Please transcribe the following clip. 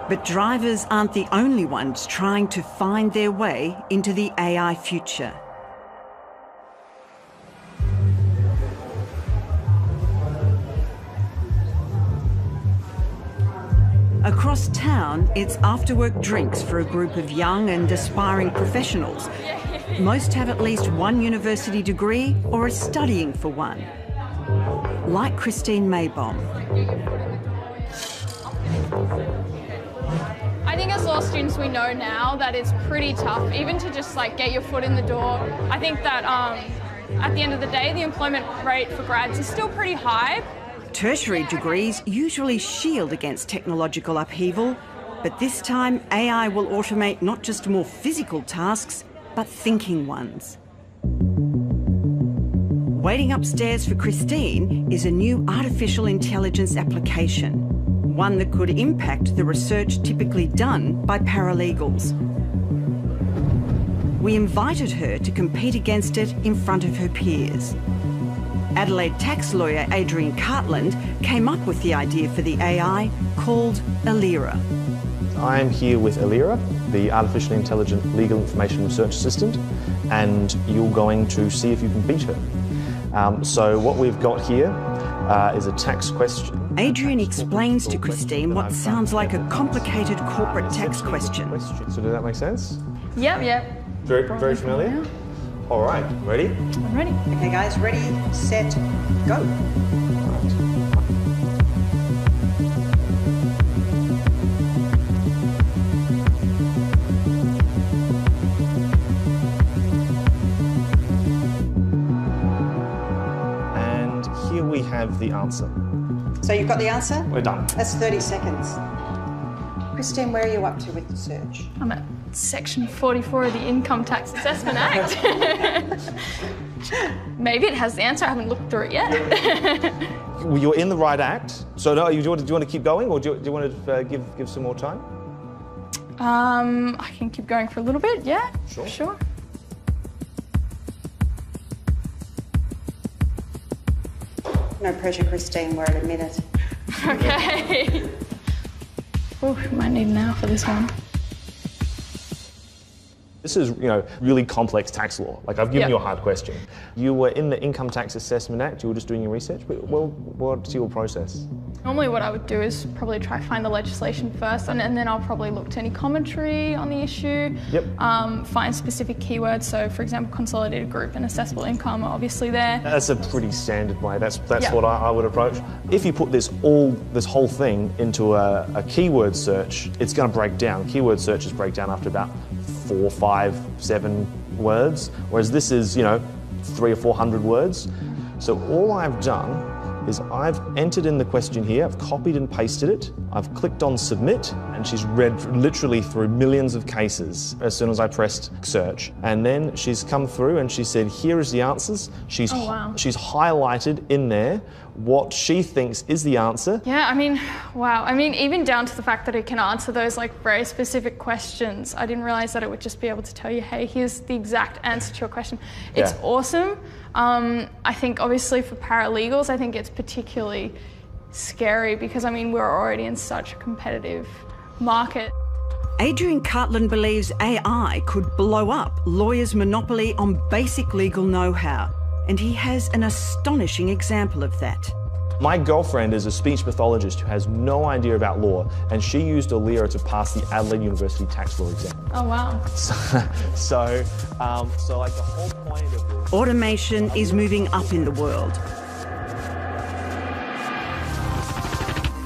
But drivers aren't the only ones trying to find their way into the AI future. Across town, it's after-work drinks for a group of young and aspiring professionals. Most have at least one university degree or are studying for one. Like Christine Maybaum. I think as law students we know now that it's pretty tough, even to just like get your foot in the door. I think that at the end of the day, the employment rate for grads is still pretty high. Tertiary degrees usually shield against technological upheaval, but this time AI will automate not just more physical tasks, but thinking ones. Waiting upstairs for Christine is a new artificial intelligence application, one that could impact the research typically done by paralegals. We invited her to compete against it in front of her peers. Adelaide tax lawyer Adrian Cartland came up with the idea for the AI called Alira. I'm here with Alira, the artificially intelligent legal information research assistant, and you're going to see if you can beat her. So what we've got here is a tax question. Adrian explains to Christine what sounds like a complicated corporate tax question. So does that make sense? Yep. Very familiar? Yeah. All right, ready? I'm ready. Okay guys, ready, set, go. And here we have the answer. So you've got the answer? We're done. That's 30 seconds. Christine, where are you up to with the search? I'm at section 44 of the Income Tax Assessment Act. Maybe it has the answer, I haven't looked through it yet. You're in the right act. So no, do you want to keep going, or do you want to give some more time? I can keep going for a little bit, yeah? Sure. No pressure, Christine, we're at a minute. Okay. Oh, might need an hour for this one. This is, really complex tax law. Like, I've given you a hard question. You were in the Income Tax Assessment Act, you were just doing your research, but what's your process? Normally what I would do is probably try to find the legislation first, and then I'll probably look to any commentary on the issue, find specific keywords. So, for example, consolidated group and assessable income are obviously there. That's a pretty standard way. That's what I would approach. If you put this whole thing into a keyword search, it's going to break down. Keyword searches break down after about 4, 5, 7 words, whereas this is, 300 or 400 words. So all I've done is I've entered in the question here, I've copied and pasted it, I've clicked on submit, and she's read literally through millions of cases as soon as I pressed search. And then she's come through and she said, here is the answers. She's highlighted in there what she thinks is the answer. Yeah, wow. Even down to the fact that it can answer those very specific questions. I didn't realize that it would just be able to tell you, hey, here's the exact answer to your question. It's awesome. I think obviously for paralegals, I think it's particularly scary because we're already in such a competitive market. Adrian Cartland believes AI could blow up lawyers' monopoly on basic legal know-how, and he has an astonishing example of that. My girlfriend is a speech pathologist who has no idea about law, and she used Alira to pass the Adelaide University tax law exam. Oh, wow. So the whole point of this... Automation is moving up in the world.